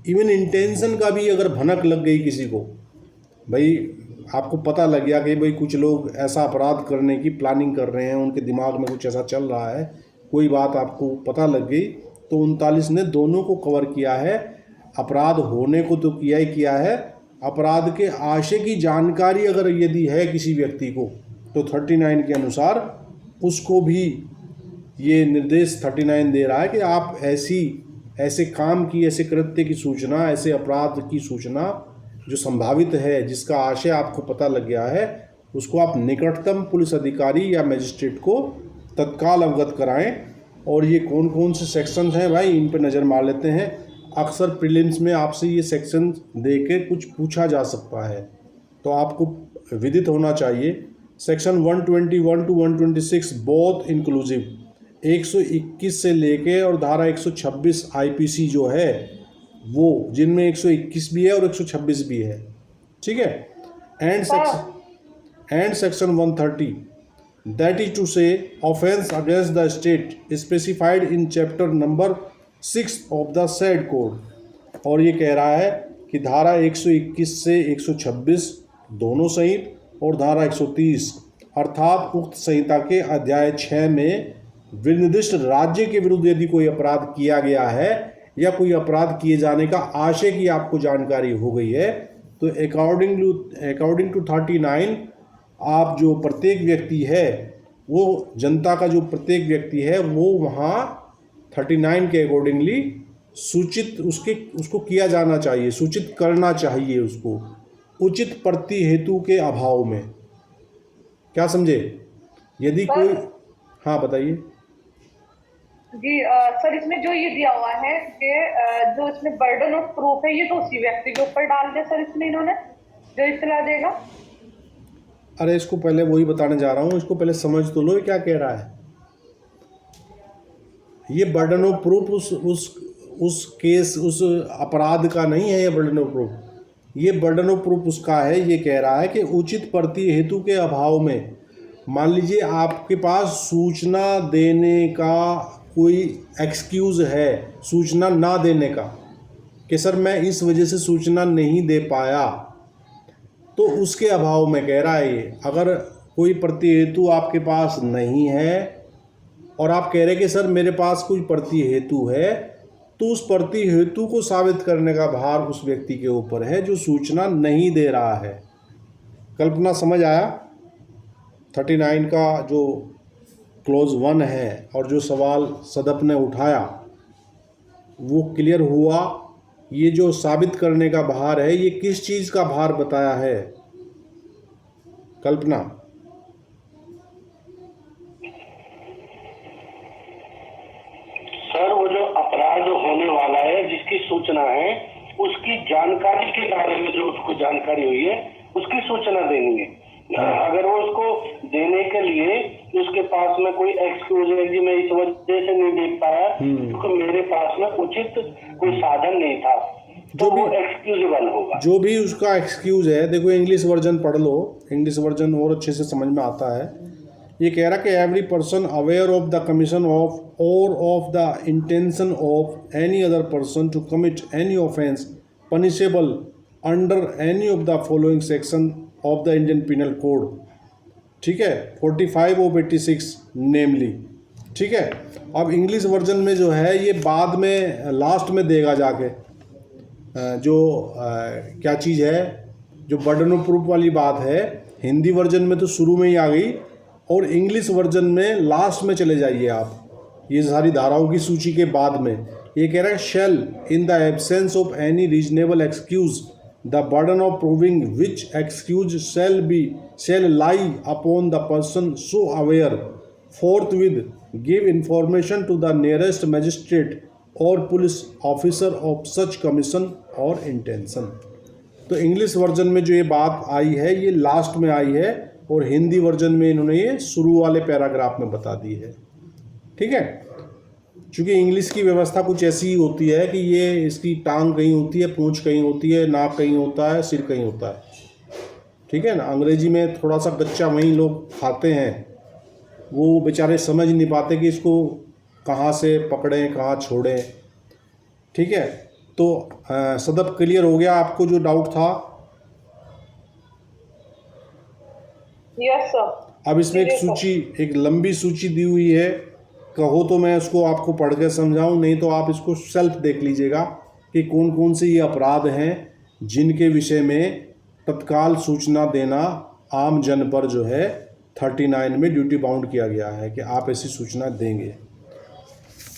इवन इंटेंशन का भी अगर भनक लग गई किसी को, भाई आपको पता लग गया कि भाई कुछ लोग ऐसा अपराध करने की प्लानिंग कर रहे हैं, उनके दिमाग में कुछ ऐसा चल रहा है, कोई बात आपको पता लग गई, तो 39 ने दोनों को कवर किया है। अपराध होने को तो किया ही किया है, अपराध के आशय की जानकारी अगर यदि है किसी व्यक्ति को तो 39 के अनुसार उसको भी ये निर्देश 39 दे रहा है कि आप ऐसे काम की, ऐसे कृत्य की सूचना, ऐसे अपराध की सूचना जो संभावित है, जिसका आशय आपको पता लग गया है, उसको आप निकटतम पुलिस अधिकारी या मजिस्ट्रेट को तत्काल अवगत कराएं। और ये कौन कौन से सेक्शंस हैं भाई, इन पे नज़र मार लेते हैं। अक्सर प्रीलिम्स में आपसे ये सेक्शन दे के कुछ पूछा जा सकता है, तो आपको विदित होना चाहिए। सेक्शन 121 टू 126 बोथ इंक्लूसिव, 121 से लेके और धारा 126 आईपीसी जो है वो, जिनमें 121 भी है और 126 भी है, ठीक है। And section 130 that is to say offence against the state specified in chapter number 6 of the said code. और ये कह रहा है कि धारा 121 से 126 दोनों सहित और धारा 130 अर्थात उक्त संहिता के अध्याय 6 में निर्दिष्ट राज्य के विरुद्ध यदि कोई अपराध किया गया है या कोई अपराध किए जाने का आशय की आपको जानकारी हो गई है, तो अकॉर्डिंग टू 39 आप जो प्रत्येक व्यक्ति है, वो जनता का जो प्रत्येक व्यक्ति है, वो वहाँ 39 के अकॉर्डिंगली सूचित उसको किया जाना चाहिए, सूचित करना चाहिए उसको, उचित प्रति हेतु के अभाव में। क्या समझे? यदि कोई, हाँ बताइए जी। सर इसमें जो ये दिया हुआ है कि जो इसमें बर्डन ऑफ प्रूफ है, ये तो उसी व्यक्ति के ऊपर डाल दिया सर इसमें इन्होंने, जो इत्तला देगा। अरे इसको पहले वही बताने जा रहा हूँ, इसको पहले समझ तो लो क्या कह रहा है। ये बर्डन ऑफ प्रूफ उस केस, उस अपराध का नहीं है। ये बर्डन ऑफ प्रूफ, ये बर्डन ऑफ प्रूफ उसका है। ये कह रहा है कि उचित प्रति हेतु के अभाव में, मान लीजिए आपके पास सूचना देने का कोई एक्सक्यूज़ है, सूचना ना देने का, कि सर मैं इस वजह से सूचना नहीं दे पाया, तो उसके अभाव में कह रहा है ये। अगर कोई प्रति हेतु आपके पास नहीं है और आप कह रहे कि सर मेरे पास कोई प्रति हेतु है, तो उस प्रति हेतु को साबित करने का भार उस व्यक्ति के ऊपर है जो सूचना नहीं दे रहा है। कल्पना समझ आया? 39 का जो क्लोज 1 है और जो सवाल सदप ने उठाया वो क्लियर हुआ। ये जो साबित करने का भार है, ये किस चीज़ का भार बताया है कल्पना? सर वो जो अपराध होने वाला है, जिसकी सूचना है, उसकी जानकारी के बारे में जो उसको जानकारी हुई है उसकी सूचना देनी है। अगर वो उसको देने के लिए उसके पास में कोई एक्सक्यूज है कि मैं इस वजह से नहीं दे पाया क्योंकि मेरे पास में उचित कोई साधन नहीं था, तो वो एक्सक्यूजेबल होगा। जो भी उसका एक्सक्यूज है, देखो इंग्लिश वर्जन पढ़ लो, इंग्लिश वर्जन और अच्छे से समझ में आता है। ये कह रहा कि every person aware of the commission of और of the intention of any other person to commit any offence punishable under any of the following section of the Indian penal code, ठीक है, 45 ऑफ 86 नेमली, ठीक है। अब English version में जो है ये बाद में लास्ट में देगा जाके, जो क्या चीज़ है, जो बर्डन ऑफ प्रूफ वाली बात है, हिंदी वर्जन में तो शुरू में ही आ गई और इंग्लिश वर्जन में लास्ट में चले जाइए आप, ये सारी धाराओं की सूची के बाद में। ये कह रहा है shall in the absence of any reasonable excuse the burden of proving which excuse shall lie upon the person so aware forthwith give information to the nearest magistrate or police officer of such commission or intention। तो English version में जो ये बात आई है ये last में आई है और हिंदी वर्जन में इन्होंने ये शुरू वाले पैराग्राफ में बता दी है, ठीक है। चूँकि इंग्लिश की व्यवस्था कुछ ऐसी ही होती है कि ये इसकी टांग कहीं होती है, पूँछ कहीं होती है, नाक कहीं होता है, सिर कहीं होता है, ठीक है ना। अंग्रेजी में थोड़ा सा कच्चा वहीं लोग खाते हैं, वो बेचारे समझ नहीं पाते कि इसको कहाँ से पकड़ें कहाँ छोड़ें, ठीक है। तो सदब क्लियर हो गया आपको जो डाउट था? Yes sir. अब इसमें एक सूची, एक लंबी सूची दी हुई है, कहो तो मैं उसको आपको पढ़ के समझाऊं, नहीं तो आप इसको सेल्फ देख लीजिएगा कि कौन कौन से ये अपराध हैं जिनके विषय में तत्काल सूचना देना आम जन पर जो है 39 में ड्यूटी बाउंड किया गया है कि आप ऐसी सूचना देंगे।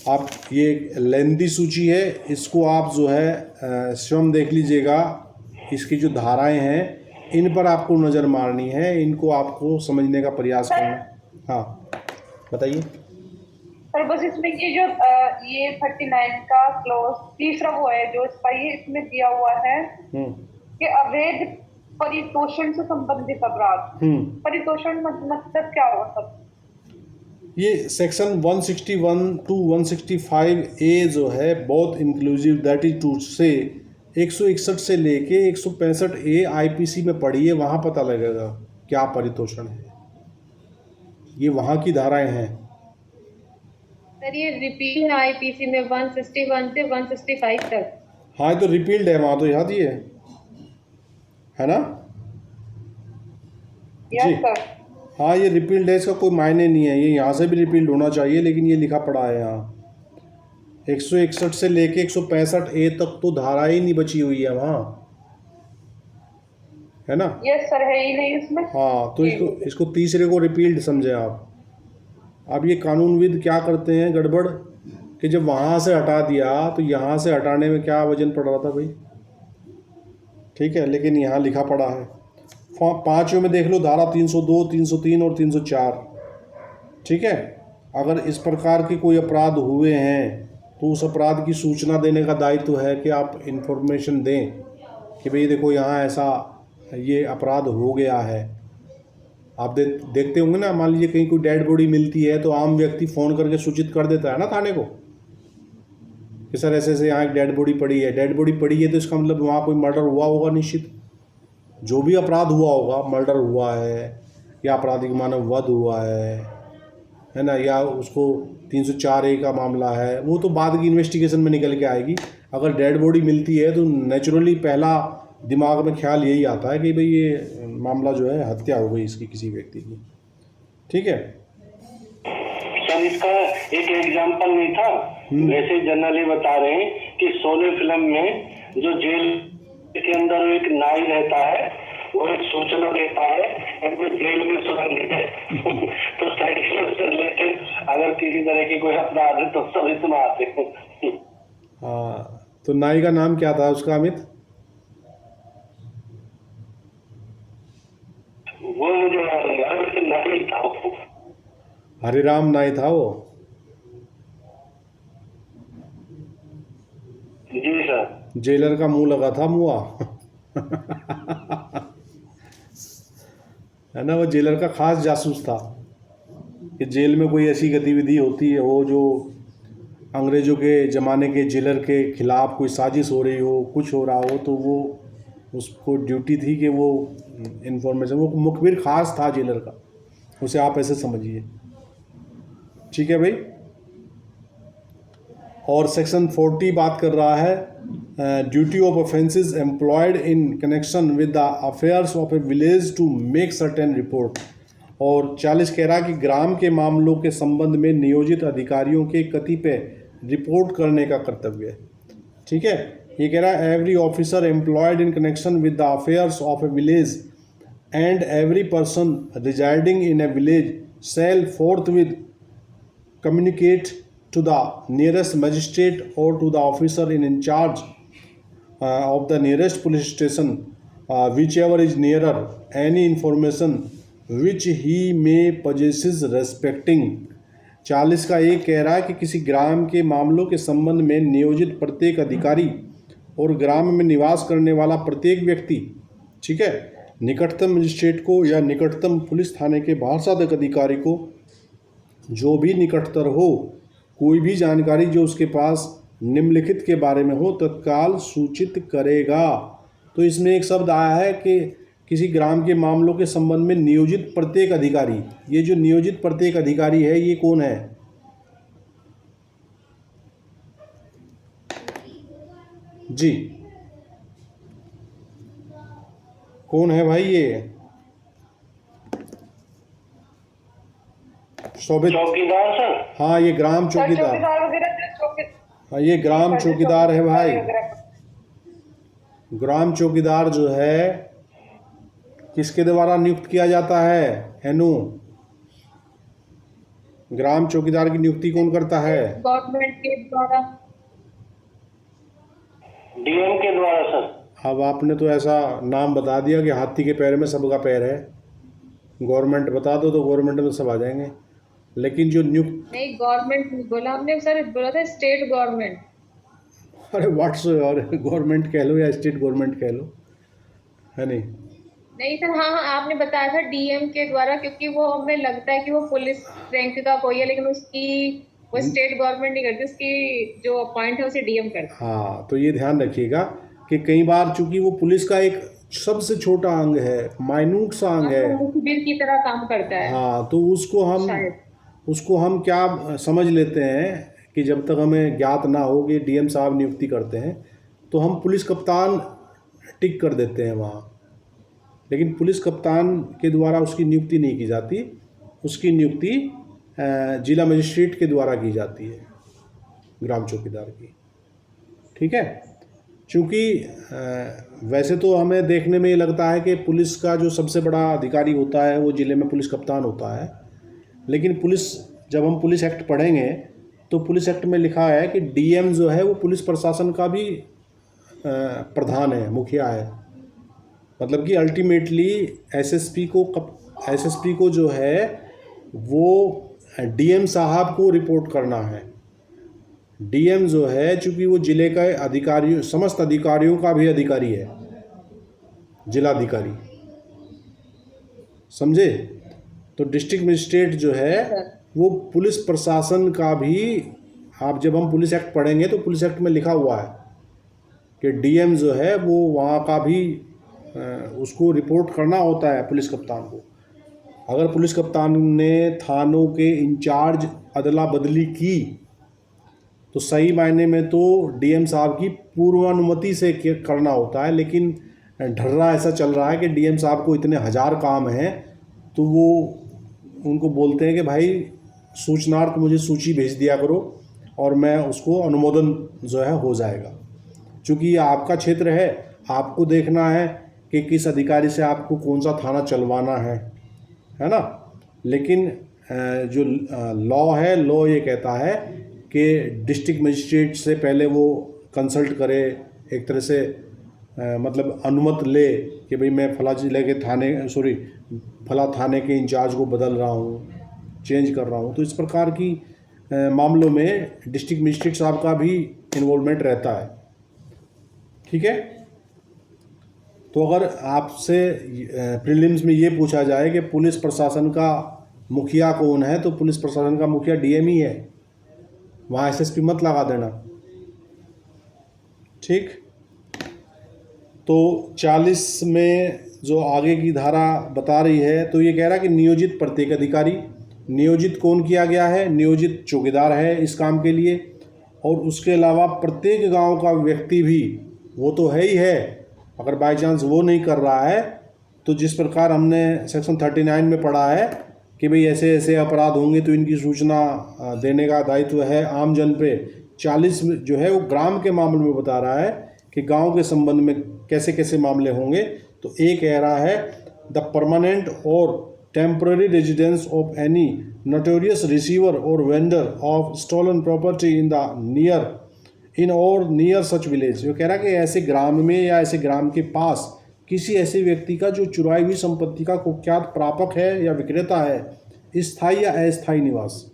आप ये लेंदी सूची है, इसको आप जो है स्वयं देख लीजिएगा। इसकी जो धाराएं हैं इन पर आपको नज़र मारनी है, इनको आपको समझने का प्रयास करना। हाँ बताइए सर। बस इसमें ये 39 का क्लॉज तीसरा वो है जो इसमें दिया हुआ है कि अवैध परितोषण से संबंधित अपराध। परितोषण मतलब क्या होगा सर? ये सेक्शन 161 टू 165 ए जो है बहुत इंक्लूसिव, दैट इज टू से 161 से लेके 165 ए आईपीसी में पढ़िए, वहाँ पता लगेगा क्या परितोषण है। ये वहाँ की धाराएं हैं सर। ये रिपील है आईपीसी में 161 से 165 तक। हाँ तो रिपील्ड है वहाँ, तो याद ही है ना जी। हाँ ये रिपील्ड है, इसका कोई मायने नहीं है, ये यहाँ से भी रिपील्ड होना चाहिए, लेकिन ये लिखा पड़ा है यहाँ 161 से लेके 165 ए तक तो धारा ही नहीं बची हुई है वहाँ, है ना। यस सर, है ही नहीं इसमें। हाँ तो इसको तीसरे को रिपील्ड समझे आप। अब ये कानूनविद क्या करते हैं गड़बड़ कि जब वहाँ से हटा दिया तो यहाँ से हटाने में क्या वजन पड़ रहा था भाई, ठीक है, लेकिन यहाँ लिखा पड़ा है। पाँचों में देख लो धारा 302, 303 और 304, ठीक है। अगर इस प्रकार के कोई अपराध हुए हैं तो उस अपराध की सूचना देने का दायित्व है कि आप इन्फॉर्मेशन दें कि भाई देखो यहाँ ऐसा ये अपराध हो गया है। आप देखते होंगे ना, मान लीजिए कहीं कोई डेड बॉडी मिलती है तो आम व्यक्ति फ़ोन करके सूचित कर देता है ना थाने को कि सर ऐसे ऐसे यहाँ एक डेड बॉडी पड़ी है। डेड बॉडी पड़ी है तो इसका मतलब वहाँ कोई मर्डर हुआ होगा निश्चित, जो भी अपराध हुआ होगा, मर्डर हुआ है या आपराधिक मानव वध हुआ है ना, या उसको 304 ए का मामला है, वो तो बाद की इन्वेस्टिगेशन में निकल के आएगी। अगर डेड बॉडी मिलती है तो नेचुरली पहला दिमाग में ख्याल यही आता है कि भाई ये मामला जो है हत्या हो गई इसकी किसी व्यक्ति की, ठीक है। सर इसका एक एग्जांपल नहीं था, वैसे जनरली बता रहे हैं कि शोले फिल्म में जो जेल के अंदर एक नाई रहता है, वो एक सूचना देता है कि जेल में सुरंग है तो साइड से रिलेटेड अगर किसी तरह की कोई अपराध है तो सब इसमें आते हैं। हाँ तो नाई का नाम क्या था उसका अमित? वो मुझे नाई था, हरिराम नाई था वो। जी सर। जेलर का मुंह लगा था मुआ है ना, वो जेलर का खास जासूस था कि जेल में कोई ऐसी गतिविधि होती है हो जो अंग्रेज़ों के ज़माने के जेलर के ख़िलाफ़ कोई साजिश हो रही हो, कुछ हो रहा हो, तो वो उसको ड्यूटी थी कि वो इन्फॉर्मेशन, वो मुखबिर ख़ास था जेलर का, उसे आप ऐसे समझिए, ठीक है भाई। और सेक्शन 40 बात कर रहा है duty of offences employed in connection with the affairs of a village to make certain report. और 40 कह रहा है कि ग्राम के मामलों के संबंध में नियोजित अधिकारियों के कतिपय रिपोर्ट करने का कर्तव्य है, ठीक है। ये कह रहा है every officer employed in connection with the affairs of a village and every person residing in a village shall forthwith communicate to the nearest magistrate or to the officer in charge of the nearest police station, whichever is nearer, any information which he may possesses respecting। 40 का एक कह रहा है कि किसी ग्राम के मामलों के संबंध में नियोजित प्रत्येक अधिकारी और ग्राम में निवास करने वाला प्रत्येक व्यक्ति, ठीक है, निकटतम मजिस्ट्रेट को या निकटतम पुलिस थाने के भाषादक अधिकारी को जो भी निकटतर हो कोई भी जानकारी जो उसके पास निम्नलिखित के बारे में हो तत्काल सूचित करेगा। तो इसमें एक शब्द आया है कि किसी ग्राम के मामलों के संबंध में नियोजित प्रत्येक अधिकारी। ये जो नियोजित प्रत्येक अधिकारी है ये कौन है? जी कौन है भाई ये? शोभित। चौकीदार सर। हाँ ये ग्राम सर चौकीदार। चौकीदार वगैरह हाँ ये ग्राम चौकीदार है भाई। ग्राम चौकीदार जो है किसके द्वारा नियुक्त किया जाता है? हेनु, ग्राम चौकीदार की नियुक्ति कौन करता है? गवर्नमेंट के द्वारा। डीएम के द्वारा सर। अब आपने तो ऐसा नाम बता दिया कि हाथी के पैर में सबका पैर है। गवर्नमेंट बता दो तो गवर्नमेंट में सब आ जाएंगे, लेकिन जो नियुक्त। नहीं, गवर्नमेंट नहीं बोला हमने सर, बोला था स्टेट गवर्नमेंट। अरे व्हाट्स और गवर्नमेंट कह लो या स्टेट गवर्नमेंट कह लो, है नहीं? नहीं सर, हाँ हाँ आपने बताया था डीएम के द्वारा, क्योंकि वो हमें लगता है कि वो पुलिस रैंक का कोई है, लेकिन उसकी वो स्टेट गवर्नमेंट नहीं करती, उसकी जो अपॉइंट है उसे डीएम करता है। हाँ तो ये ध्यान रखिएगा कि कई बार चूंकि वो पुलिस का एक सबसे छोटा अंग है, माइन्यूट सा अंग है, मुखबिर की तरह काम करता है। हाँ तो उसको हम क्या समझ लेते हैं कि जब तक हमें ज्ञात ना हो कि डीएम साहब नियुक्ति करते हैं तो हम पुलिस कप्तान टिक कर देते हैं वहाँ, लेकिन पुलिस कप्तान के द्वारा उसकी नियुक्ति नहीं की जाती, उसकी नियुक्ति जिला मजिस्ट्रेट के द्वारा की जाती है, ग्राम चौकीदार की। ठीक है, क्योंकि वैसे तो हमें देखने में ये लगता है कि पुलिस का जो सबसे बड़ा अधिकारी होता है वो ज़िले में पुलिस कप्तान होता है, लेकिन जब हम पुलिस एक्ट पढ़ेंगे तो पुलिस एक्ट में लिखा है कि डीएम जो है वो पुलिस प्रशासन का भी प्रधान है, मुखिया है। मतलब कि अल्टीमेटली एसएसपी को जो है वो डीएम साहब को रिपोर्ट करना है। डीएम जो है चूँकि वो ज़िले का अधिकारियों, समस्त अधिकारियों का भी अधिकारी है, जिलाधिकारी, समझे? तो डिस्ट्रिक्ट मजिस्ट्रेट जो है वो पुलिस प्रशासन का भी, जब हम पुलिस एक्ट पढ़ेंगे तो पुलिस एक्ट में लिखा हुआ है कि डीएम जो है वो वहाँ का भी उसको रिपोर्ट करना होता है पुलिस कप्तान को। अगर पुलिस कप्तान ने थानों के इंचार्ज अदला बदली की तो सही मायने में तो डीएम साहब की पूर्वानुमति से करना होता है, लेकिन ढर्रा ऐसा चल रहा है कि डीएम साहब को इतने हज़ार काम हैं तो वो उनको बोलते हैं कि भाई सूचनार्थ मुझे सूची भेज दिया करो और मैं उसको अनुमोदन जो है हो जाएगा। चूँकि ये आपका क्षेत्र है, आपको देखना है कि किस अधिकारी से आपको कौन सा थाना चलवाना है ना। लेकिन जो लॉ है, लॉ ये कहता है कि डिस्ट्रिक्ट मजिस्ट्रेट से पहले वो कंसल्ट करे, एक तरह से मतलब अनुमति ले कि भाई मैं फला जिले के फला थाने के इंचार्ज को बदल रहा हूँ, चेंज कर रहा हूँ। तो इस प्रकार की मामलों में डिस्ट्रिक्ट मजिस्ट्रेट साहब का भी इन्वॉल्वमेंट रहता है। ठीक है, तो अगर आपसे प्रीलिम्स में ये पूछा जाए कि पुलिस प्रशासन का मुखिया कौन है, तो पुलिस प्रशासन का मुखिया डीएम ही है, वहाँ एसएसपी मत लगा देना। ठीक, तो 40 में जो आगे की धारा बता रही है तो ये कह रहा है कि नियोजित प्रत्येक अधिकारी। नियोजित कौन किया गया है? नियोजित चौकीदार है इस काम के लिए, और उसके अलावा प्रत्येक गांव का व्यक्ति भी वो तो है ही है। अगर बाई चांस वो नहीं कर रहा है तो जिस प्रकार हमने सेक्शन 39 में पढ़ा है कि भाई ऐसे ऐसे अपराध होंगे तो इनकी सूचना देने का दायित्व है आम जन पे। 40 जो है वो ग्राम के मामले में बता रहा है कि गांव के संबंध में कैसे कैसे मामले होंगे। तो एक कह रहा है द परमानेंट और temporary residence of any notorious receiver और vendor of stolen property in और नियर सच विलेज। वो कह रहा है कि ऐसे ग्राम में या ऐसे ग्राम के पास किसी ऐसे व्यक्ति का जो चुराई हुई संपत्ति का कुख्यात प्रापक है या विक्रेता है, स्थायी या अस्थायी निवास।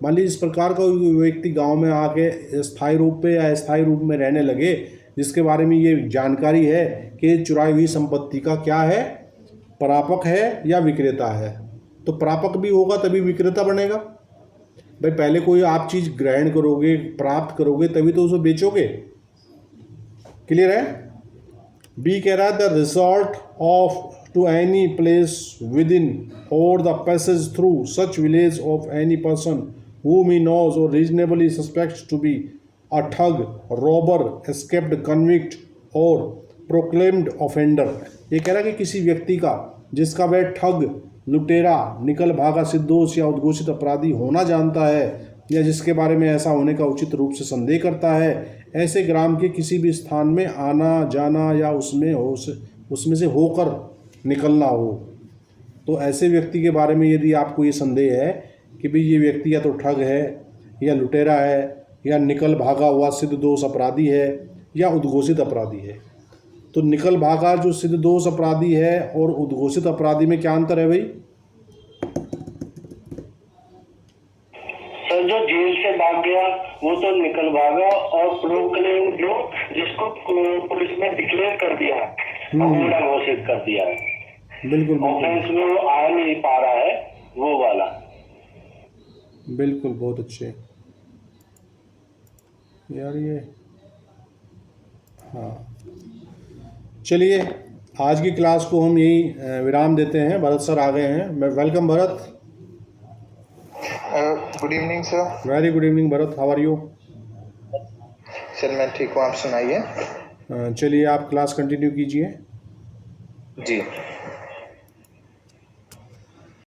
मान लीजिए इस प्रकार का व्यक्ति गांव में आके स्थायी रूप पे या अस्थायी रूप में रहने लगे, जिसके बारे में ये जानकारी है कि चुराई हुई संपत्ति का क्या है, प्रापक है या विक्रेता है। तो प्रापक भी होगा तभी विक्रेता बनेगा। भाई पहले कोई आप चीज़ ग्रहण करोगे, प्राप्त करोगे, तभी तो उसे बेचोगे। क्लियर है। बी कह रहा है the resort of to any place within और the passage through such village of any person whom he knows or reasonably suspects to be a ठग, रॉबर, escaped convict और proclaimed offender। ये कह रहा है कि किसी व्यक्ति का जिसका वह ठग, लुटेरा, निकल भागा सिद्धोष या उद्घोषित अपराधी होना जानता है या जिसके बारे में ऐसा होने का उचित रूप से संदेह करता है, ऐसे ग्राम के किसी भी स्थान में आना जाना या उसमें से होकर निकलना हो, तो ऐसे व्यक्ति के बारे में यदि आपको ये संदेह है कि भाई ये व्यक्ति या तो ठग है या लुटेरा है या निकल भागा हुआ सिद्ध दोष अपराधी है या उद्घोषित अपराधी है, तो निकल भागा जो सिद्ध दोष अपराधी है और उद्घोषित अपराधी में क्या अंतर है भाई? सर जो जेल से भाग गया वो तो निकल भागा, और प्रोक्लेम जो जिसको पुलिस ने डिक्लेयर कर दिया, अगुड़ा घोषित कर दिया है, बिल्कुल ऑफेंस में वो आ नहीं पा रहा है, वो वाला। बिल्कुल, बहुत अच्छे यार ये। हाँ चलिए आज की क्लास को हम यही विराम देते हैं। भरत सर आ गए हैं। मैं welcome Bharat. Good evening sir. Very good evening Bharat, how are you? Sir मैं ठीक हूँ, आप सुनाइए। चलिए आप क्लास कंटिन्यू कीजिए। जी